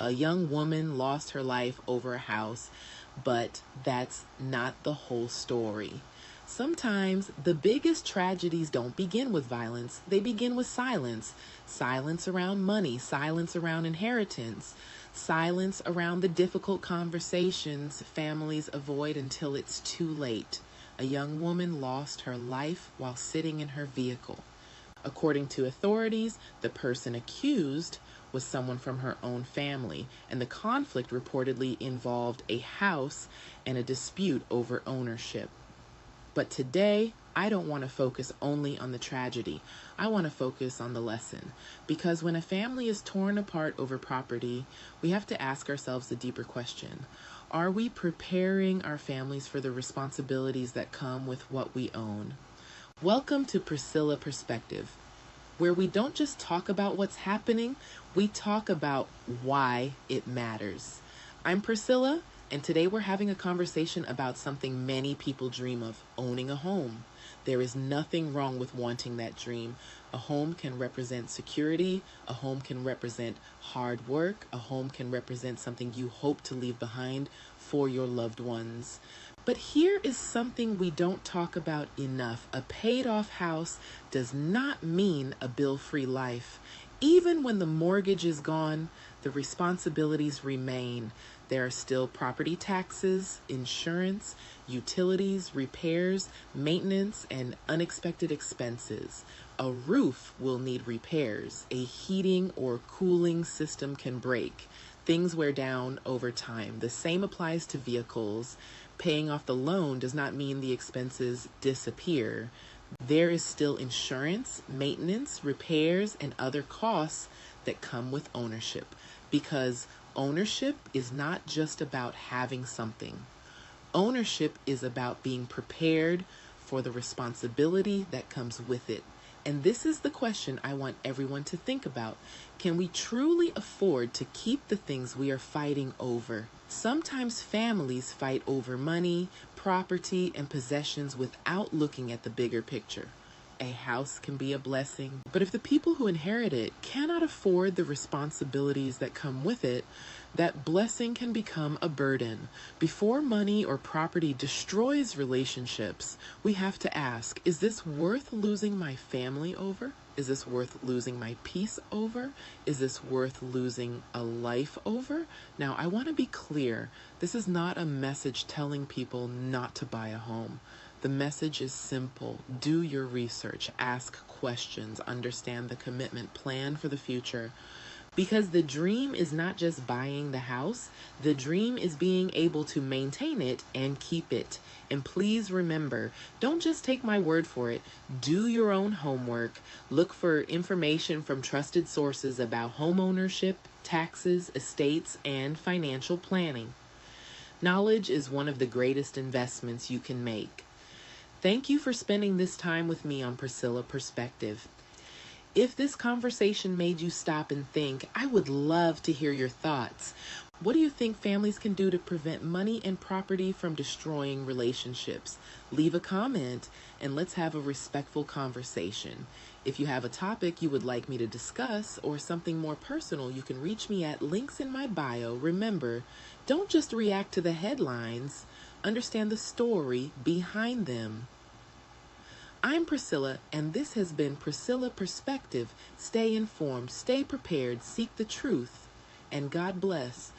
A young woman lost her life over a house, but that's not the whole story. Sometimes the biggest tragedies don't begin with violence, they begin with silence. Silence around money, silence around inheritance, silence around the difficult conversations families avoid until it's too late. A young woman lost her life while sitting in her vehicle. According to authorities, the person accused was someone from her own family, and the conflict reportedly involved a house and a dispute over ownership. But today, I don't want to focus only on the tragedy. I want to focus on the lesson. Because when a family is torn apart over property, we have to ask ourselves a deeper question. Are we preparing our families for the responsibilities that come with what we own? Welcome to Priscilla Perspective, where we don't just talk about what's happening, we talk about why it matters. I'm Priscilla, and today we're having a conversation about something many people dream of, owning a home. There is nothing wrong with wanting that dream. A home can represent security, a home can represent hard work, a home can represent something you hope to leave behind for your loved ones. But here is something we don't talk about enough. A paid-off house does not mean a bill-free life. Even when the mortgage is gone, the responsibilities remain. There are still property taxes, insurance, utilities, repairs, maintenance, and unexpected expenses. A roof will need repairs. A heating or cooling system can break. Things wear down over time. The same applies to vehicles. Paying off the loan does not mean the expenses disappear. There is still insurance, maintenance, repairs, and other costs that come with ownership, because ownership is not just about having something. Ownership is about being prepared for the responsibility that comes with it. And this is the question I want everyone to think about. Can we truly afford to keep the things we are fighting over? Sometimes families fight over money, property, and possessions without looking at the bigger picture. A house can be a blessing, but if the people who inherit it cannot afford the responsibilities that come with it, that blessing can become a burden. Before money or property destroys relationships, we have to ask, is this worth losing my family over? Is this worth losing my peace over? Is this worth losing a life over? Now, I want to be clear. This is not a message telling people not to buy a home. The message is simple. Do your research, ask questions, understand the commitment, plan for the future. Because the dream is not just buying the house, the dream is being able to maintain it and keep it. And please remember, don't just take my word for it. Do your own homework. Look for information from trusted sources about home ownership, taxes, estates, and financial planning. Knowledge is one of the greatest investments you can make. Thank you for spending this time with me on Priscilla Perspective. If this conversation made you stop and think, I would love to hear your thoughts. What do you think families can do to prevent money and property from destroying relationships? Leave a comment and let's have a respectful conversation. If you have a topic you would like me to discuss or something more personal, you can reach me at links in my bio. Remember, don't just react to the headlines. Understand the story behind them. I'm Priscilla, and this has been Priscilla Perspective. Stay informed, stay prepared, seek the truth, and God bless.